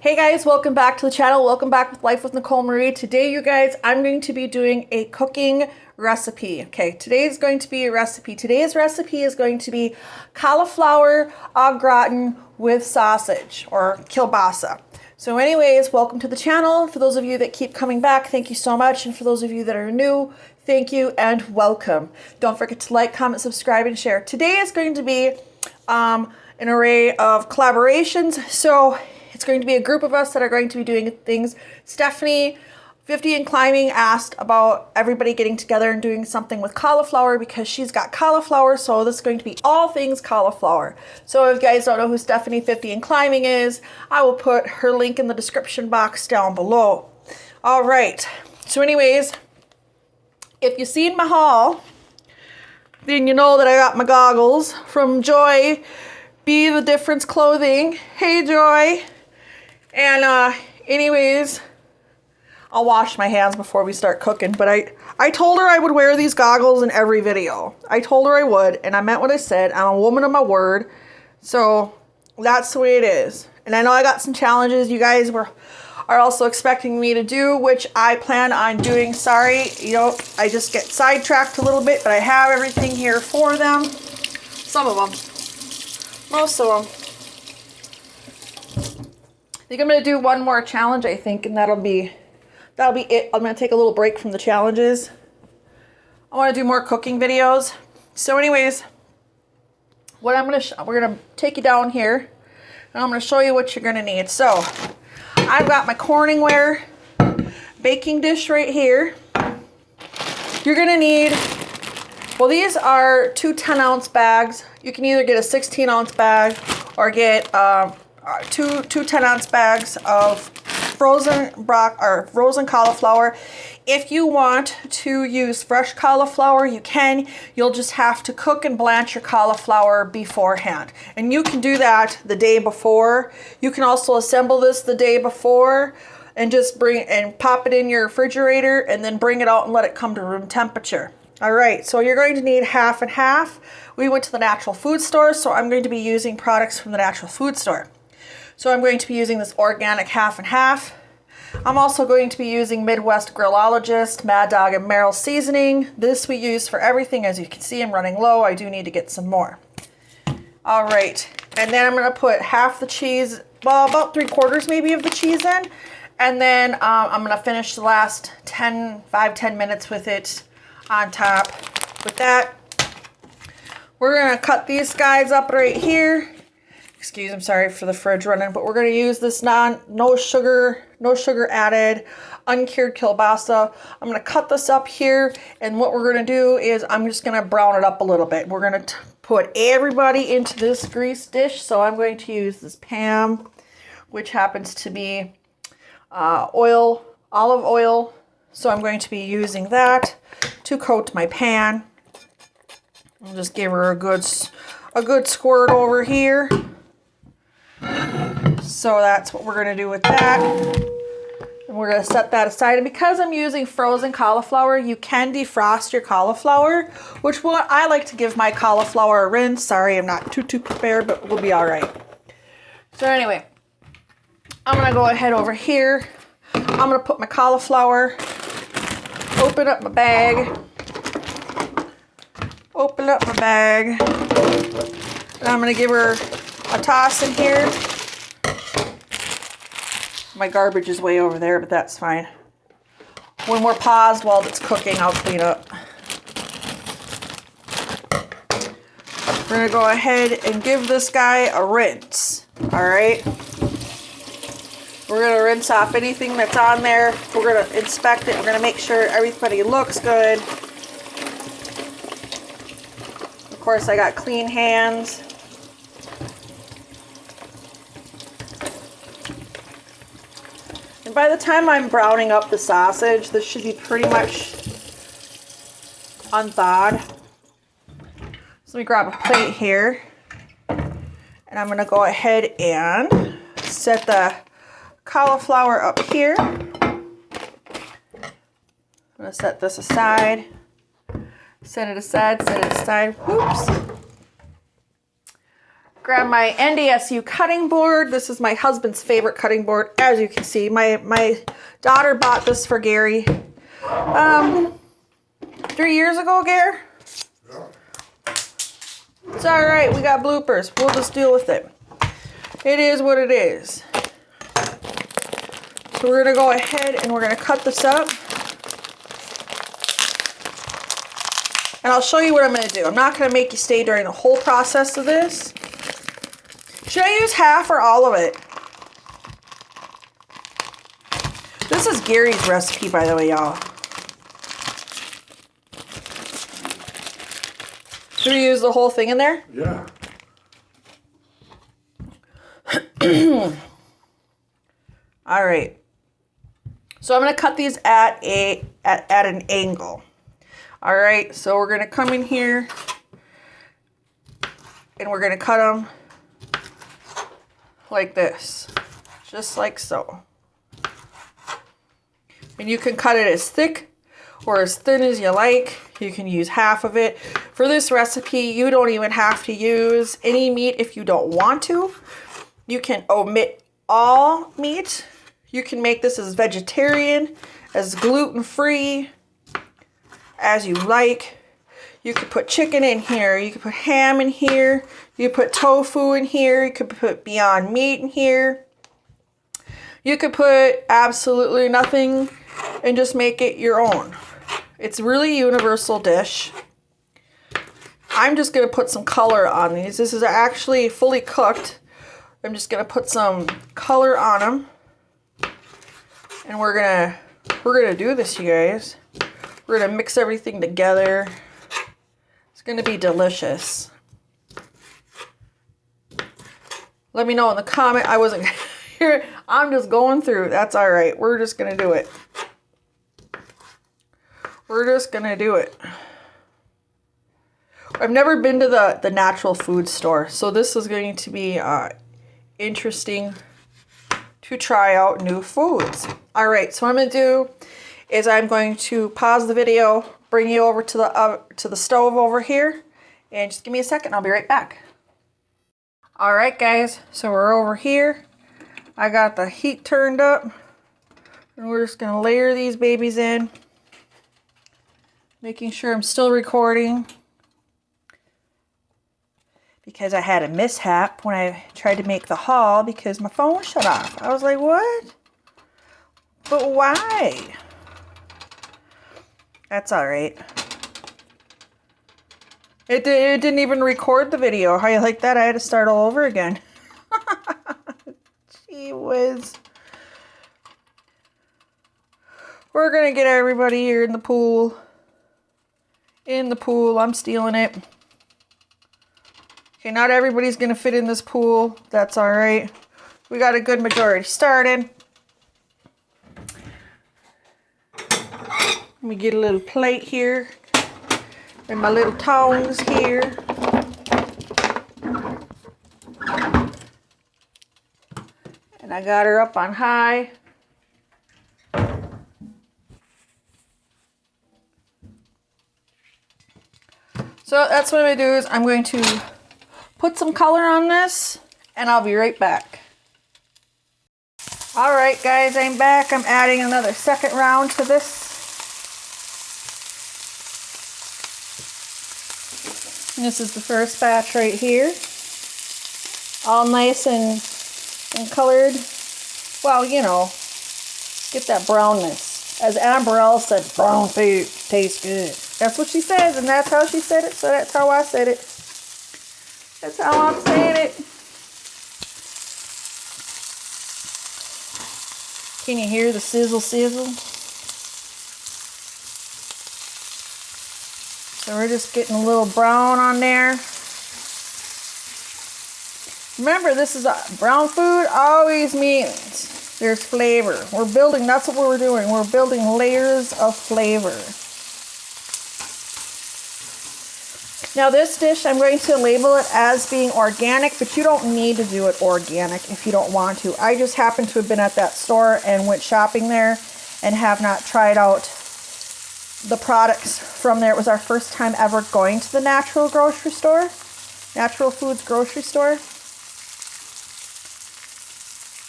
Hey guys, welcome back to the channel. Welcome back with Life with Nicole Marie. Today, you guys, I'm going to be doing a cooking recipe. Okay, today's going to be a recipe. Today's recipe is going to be cauliflower au gratin with sausage or kielbasa. So anyways, welcome to the channel. For those of you that keep coming back, thank you so much. And for those of you that are new, thank you and welcome. Don't forget to like, comment, subscribe, and share. Today is going to be an array of collaborations. So it's going to be a group of us that are going to be doing things. Stephanie, 50 and Climbing, asked about everybody getting together and doing something with cauliflower because she's got cauliflower. So this is going to be all things cauliflower. So if you guys don't know who Stephanie 50 and Climbing is, I will put her link in the description box down below. All right. So anyways, if you've seen my haul, then you know that I got my goggles from Joy Be the Difference Clothing. Hey, Joy. And anyways, I'll wash my hands before we start cooking, but I told her I would wear these goggles in every video. I told her I would, and I meant what I said. I'm a woman of my word, so that's the way it is. And I know I got some challenges you guys are also expecting me to do, which I plan on doing. Sorry, you know, I just get sidetracked a little bit, but I have everything here for them. Some of them. Most of them. I think I'm going to do one more challenge, I think, and that'll be it. I'm going to take a little break from the challenges. I want to do more cooking videos. So anyways, what we're going to take you down here, and I'm going to show you what you're going to need. So I've got my Corningware baking dish right here. You're going to need, well, these are two 10-ounce bags. You can either get a 16-ounce bag or get two 10-ounce bags of frozen cauliflower. If you want to use fresh cauliflower, you can. You'll just have to cook and blanch your cauliflower beforehand. And you can do that the day before. You can also assemble this the day before and just pop it in your refrigerator and then bring it out and let it come to room temperature. All right, so you're going to need half and half. We went to the natural food store, so I'm going to be using products from the natural food store. So I'm going to be using this organic half and half. I'm also going to be using Midwest Grillologist, Mad Dog, and Merrill seasoning. This we use for everything. As you can see, I'm running low. I do need to get some more. All right, and then I'm going to put half the cheese, well, about 3/4 maybe of the cheese in. And then I'm going to finish the last 5-10 minutes with it on top. With that, we're going to cut these guys up right here. Excuse, I'm sorry for the fridge running, but we're going to use this no sugar added, uncured kielbasa. I'm going to cut this up here, and what we're going to do is I'm just going to brown it up a little bit. We're going to put everybody into this grease dish, so I'm going to use this pan, which happens to be olive oil. So I'm going to be using that to coat my pan. I'll just give her a good squirt over here. So that's what we're going to do with that. And we're going to set that aside. And because I'm using frozen cauliflower, you can defrost your cauliflower, which I like to give my cauliflower a rinse. Sorry, I'm not too prepared, but we'll be all right. So anyway, I'm going to go ahead over here. I'm going to put my cauliflower, open up my bag, and I'm going to give her a toss in here. My garbage is way over there, but that's fine. When we're paused while it's cooking, I'll clean up. We're going to go ahead and give this guy a rinse. All right. We're going to rinse off anything that's on there. We're going to inspect it. We're going to make sure everybody looks good. Of course, I got clean hands. And by the time I'm browning up the sausage, this should be pretty much unthawed. So let me grab a plate here. And I'm going to go ahead and set the cauliflower up here. I'm going to set this aside. Set it aside, set it aside. Whoops. Grab my NDSU cutting board. This is my husband's favorite cutting board, as you can see. My daughter bought this for Gary 3 years ago, Gary. Yeah. It's all right. We got bloopers. We'll just deal with it. It is what it is. So we're going to go ahead and we're going to cut this up. And I'll show you what I'm going to do. I'm not going to make you stay during the whole process of this. Should I use half or all of it? This is Gary's recipe, by the way, y'all. Should we use the whole thing in there? Yeah. All right. So I'm going to cut these at an angle. All right. So we're going to come in here and we're going to cut them like this, just like so. And you can cut it as thick or as thin as you like. You can use half of it. For this recipe, you don't even have to use any meat if you don't want to. You can omit all meat. You can make this as vegetarian, as gluten-free, as you like. You could put chicken in here. You could put ham in here. You could put tofu in here. You could put Beyond Meat in here. You could put absolutely nothing and just make it your own. It's really a universal dish. I'm just going to put some color on these. This is actually fully cooked. I'm just going to put some color on them. And we're gonna do this, you guys. We're gonna mix everything together. It's gonna be delicious. Let me know in the comment. I wasn't here. I'm just going through. That's all right. We're just gonna do it. We're just gonna do it. I've never been to the natural food store, so this is going to be interesting to try out new foods. All right, so what I'm gonna do is I'm going to pause the video, bring you over to the stove over here, and just give me a second. I'll be right back. All right, guys, so we're over here. I got the heat turned up, and we're just gonna layer these babies in, making sure I'm still recording, because I had a mishap when I tried to make the haul because my phone shut off. I was like, what? But why? That's all right. It didn't even record the video. How you like that? I had to start all over again. Gee whiz. We're going to get everybody here in the pool. In the pool. I'm stealing it. Okay, not everybody's going to fit in this pool. That's all right. We got a good majority started. Let me get a little plate here. And my little tongs here. And I got her up on high. So that's what I'm going to do is I'm going to put some color on this and I'll be right back. All right, guys, I'm back. I'm adding another second round to this. And this is the first batch right here. All nice and colored. Well, you know, get that brownness. As Amberelle said, brown food tastes good. That's what she says, and that's how she said it, so that's how I said it. That's how I'm saying it. Can you hear the sizzle sizzle? So we're just getting a little brown on there. Remember, this is brown food always means there's flavor. We're building, that's what we're doing. We're building layers of flavor. Now this dish, I'm going to label it as being organic, but you don't need to do it organic if you don't want to. I just happened to have been at that store and went shopping there and have not tried out the products from there. It was our first time ever going to the natural grocery store, natural foods grocery store.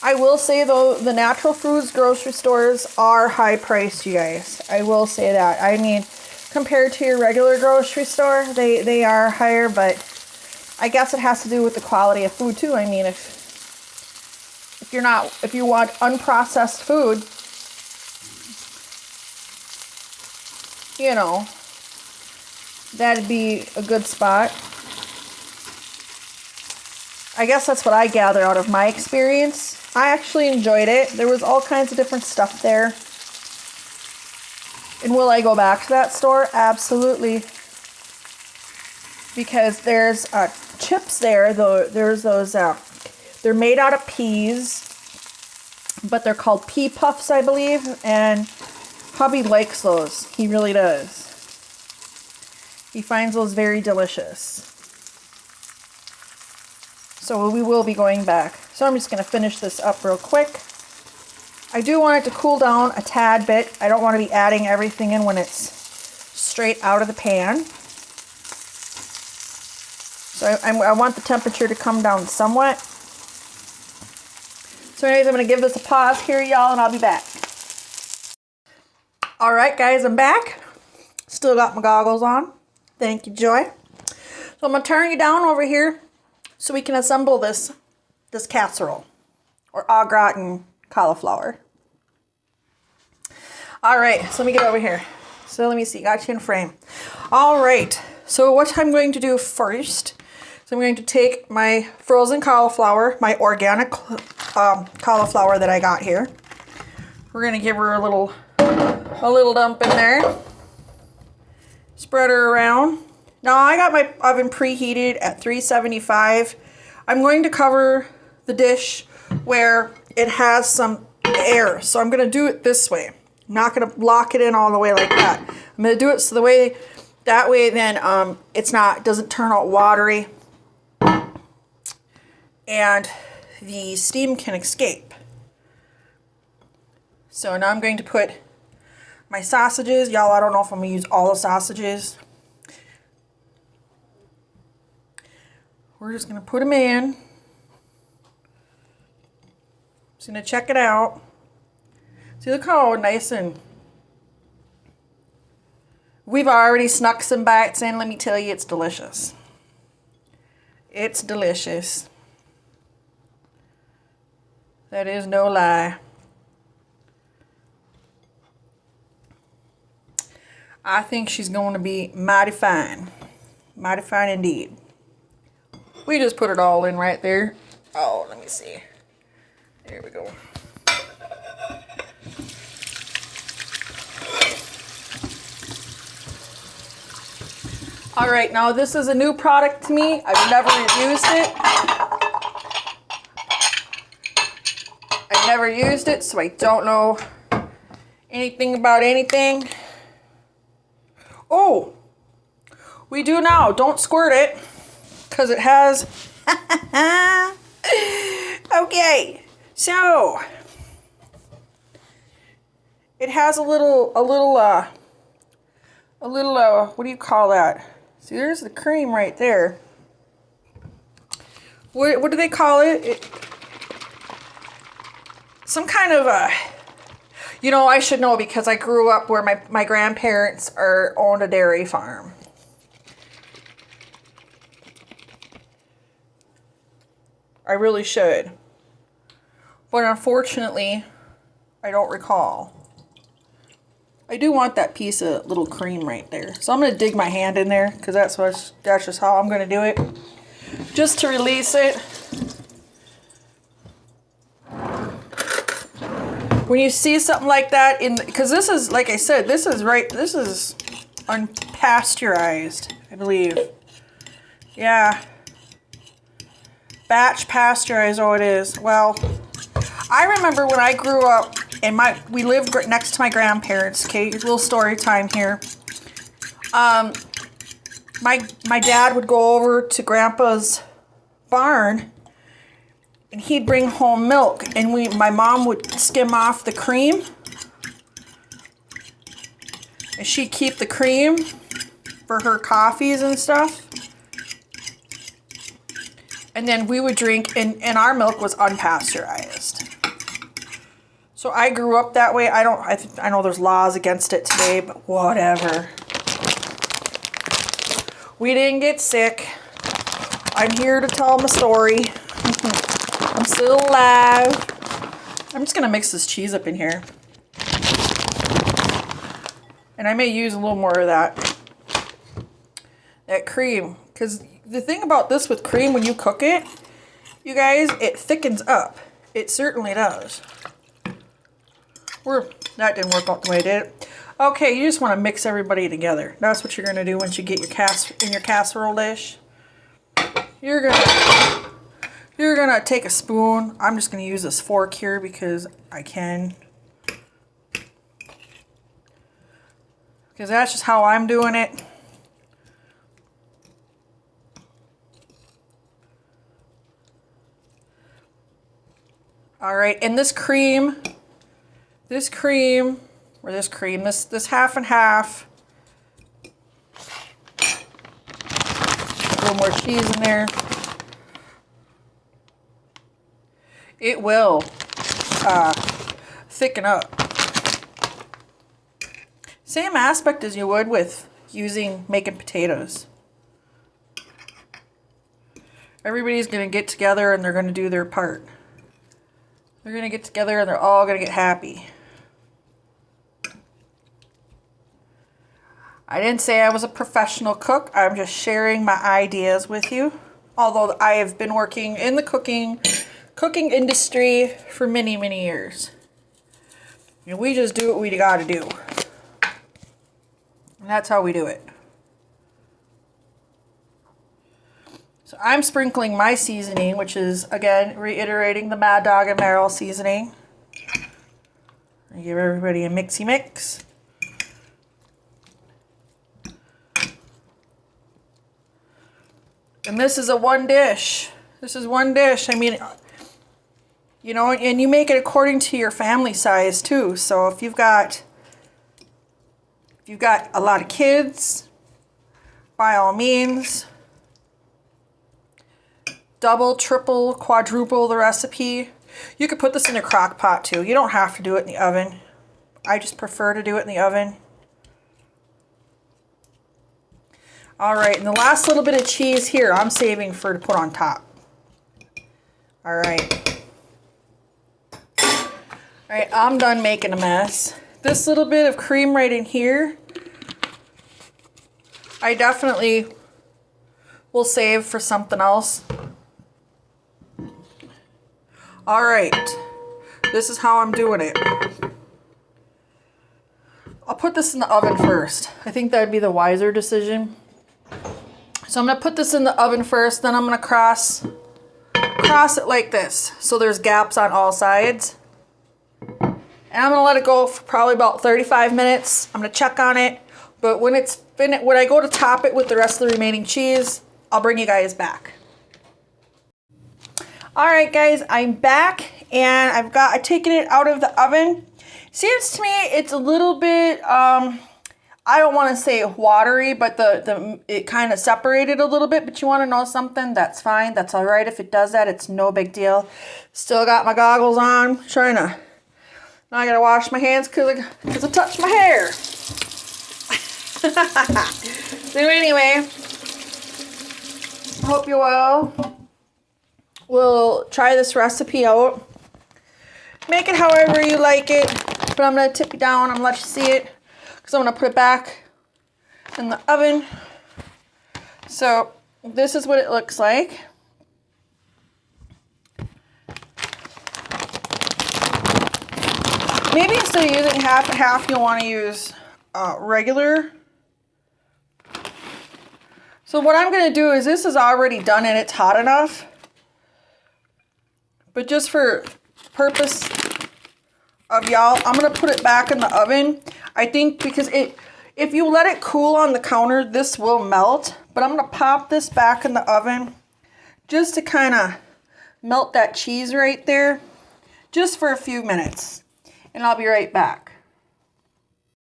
I will say though, the natural foods grocery stores are high priced, you guys. I will say that. I mean, compared to your regular grocery store, they are higher, but I guess it has to do with the quality of food too. I mean, if you want unprocessed food, you know, that'd be a good spot. I guess that's what I gather out of my experience. I actually enjoyed it. There was all kinds of different stuff there. And will I go back to that store? Absolutely. Because there's chips there, though. There's those, they're made out of peas, but they're called pea puffs, I believe. And hubby likes those. He really does. He finds those very delicious. So we will be going back. So I'm just going to finish this up real quick. I do want it to cool down a tad bit. I don't want to be adding everything in when it's straight out of the pan. So I want the temperature to come down somewhat. So anyways, I'm going to give this a pause here, y'all, and I'll be back. All right, guys, I'm back. Still got my goggles on. Thank you, Joy. So I'm going to turn you down over here so we can assemble this casserole, or au gratin cauliflower. All right, so let me get over here. So let me see, got you in frame. All right, so what I'm going to do first, so I'm going to take my frozen cauliflower, my organic cauliflower that I got here. We're gonna give her a little dump in there. Spread her around. Now I got my oven preheated at 375. I'm going to cover the dish where it has some air. So I'm going to do it this way. I'm not going to lock it in all the way like that. I'm going to do it so that way then doesn't turn out watery and the steam can escape. So now I'm going to put my sausages. Y'all, I don't know if I'm going to use all the sausages. We're just going to put them in. Just going to check it out. See, look how nice and... We've already snuck some bites in. Let me tell you, it's delicious. It's delicious. That is no lie. I think she's going to be mighty fine. Mighty fine indeed. We just put it all in right there. Oh, let me see. There we go. All right, now this is a new product to me. I've never used it. I've never used it, so I don't know anything about anything. Oh, we do now. Don't squirt it, because it has... Okay, so it has a little, what do you call that? See, there's the cream right there. What do they call it? Some kind of a, you know, I should know because I grew up where my grandparents owned a dairy farm. I really should. But unfortunately, I don't recall. I do want that piece of little cream right there. So I'm going to dig my hand in there because that's just how I'm going to do it. Just to release it. When you see something like that, because this is, like I said, this is unpasteurized, I believe. Yeah. Batch pasteurized, oh it is. Well, I remember when I grew up, and we lived next to my grandparents. Okay, little story time here. My dad would go over to Grandpa's barn, and he'd bring home milk, and my mom would skim off the cream, and she'd keep the cream for her coffees and stuff. And then we would drink, and our milk was unpasteurized. So I grew up that way. I know there's laws against it today, but whatever. We didn't get sick. I'm here to tell my story. I'm still alive. I'm just gonna mix this cheese up in here. And I may use a little more of that cream. Because the thing about this with cream, when you cook it, you guys, it thickens up. It certainly does. That didn't work out the way I did it. Okay, you just want to mix everybody together. That's what you're going to do once you get your casserole dish. You're gonna take a spoon. I'm just gonna use this fork here because I can. Because that's just how I'm doing it. All right, and this half and half. A little more cheese in there. It will thicken up. Same aspect as you would with making potatoes. Everybody's going to get together and they're going to do their part. They're going to get together and they're all going to get happy. I didn't say I was a professional cook. I'm just sharing my ideas with you. Although I have been working in the cooking industry for many, many years. And we just do what we gotta do. And that's how we do it. So I'm sprinkling my seasoning, which is, again, reiterating the Mad Dog and Merrill seasoning. I give everybody a mixy mix. And this is a one dish. This is one dish. I mean, you know, and you make it according to your family size too. So if you've got a lot of kids, by all means, double, triple, quadruple the recipe. You could put this in a crock pot too. You don't have to do it in the oven. I just prefer to do it in the oven. All right, and the last little bit of cheese here, I'm saving to put on top. All right. All right, I'm done making a mess. This little bit of cream right in here, I definitely will save for something else. All right, this is how I'm doing it. I'll put this in the oven first. I think that'd be the wiser decision. So I'm gonna put this in the oven first, then I'm gonna cross it like this. So there's gaps on all sides. And I'm gonna let it go for probably about 35 minutes. I'm gonna check on it. But when it's finished, when I go to top it with the rest of the remaining cheese, I'll bring you guys back. All right, guys, I'm back and I've taken it out of the oven. Seems to me it's a little bit, I don't want to say watery, but it kind of separated a little bit. But you want to know something? That's fine. That's all right. If it does that, it's no big deal. Still got my goggles on. Now I gotta wash my hands because I touched my hair. So anyway, hope you will try this recipe out. Make it however you like it. But I'm gonna tip it down and let you see it. So I'm going to put it back in the oven. So this is what it looks like. Maybe instead of using half and half, you'll want to use regular. So what I'm going to do is, this is already done and it's hot enough. But just for purpose of y'all, I'm going to put it back in the oven. I think because if you let it cool on the counter, this will melt. But I'm going to pop this back in the oven just to kind of melt that cheese right there, just for a few minutes. And I'll be right back.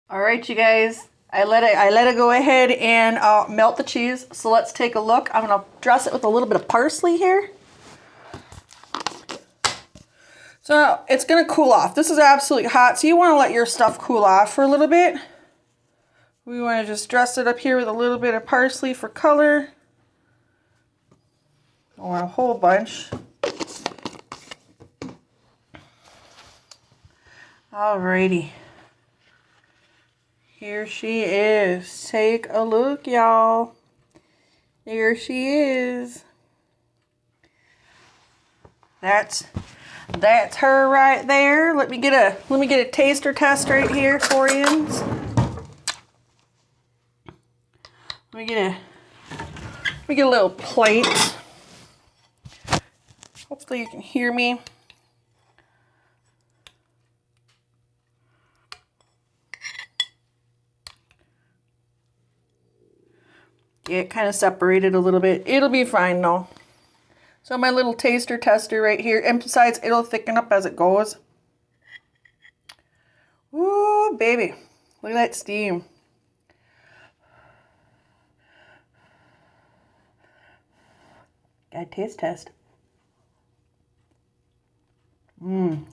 All right, you guys, I let it go ahead and melt the cheese. So let's take a look. I'm gonna dress it with a little bit of parsley here. So it's gonna cool off. This is absolutely hot, so you wanna let your stuff cool off for a little bit. We wanna just dress it up here with a little bit of parsley for color. I want a whole bunch. Alrighty. Here she is. Take a look, y'all. There she is. That's her right there. Let me get a taster test right here for you. Let me get a little plate. Hopefully you can hear me. It kind of separated a little bit. It'll be fine though. So my little taster tester right here, and besides, it'll thicken up as it goes. Ooh, baby. Look at that steam. Got a taste test. Mmm.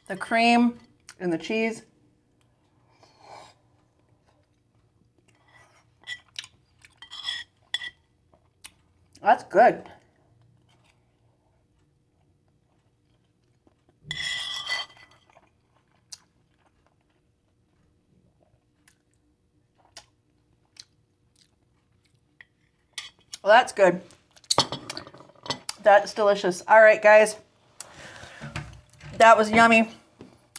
The cream and the cheese. That's good. Well, that's good. That's delicious. All right, guys. That was yummy.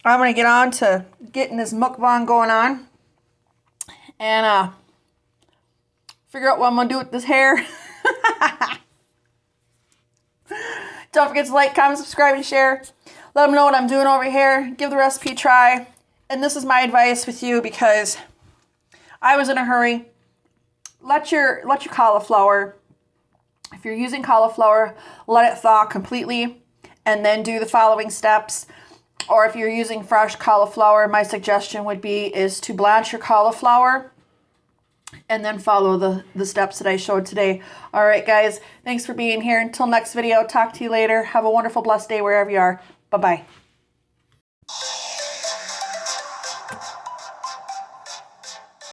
I'm going to get on to getting this mukbang going on. And figure out what I'm going to do with this hair. Don't forget to like, comment, subscribe, and share. Let them know what I'm doing over here. Give the recipe a try. And this is my advice with you because I was in a hurry. Let your cauliflower, if you're using cauliflower, let it thaw completely and then do the following steps. Or if you're using fresh cauliflower, my suggestion would be is to blanch your cauliflower and then follow the steps that I showed today. All right, guys, thanks for being here. Until next video, talk to you later. Have a wonderful, blessed day wherever you are. Bye-bye.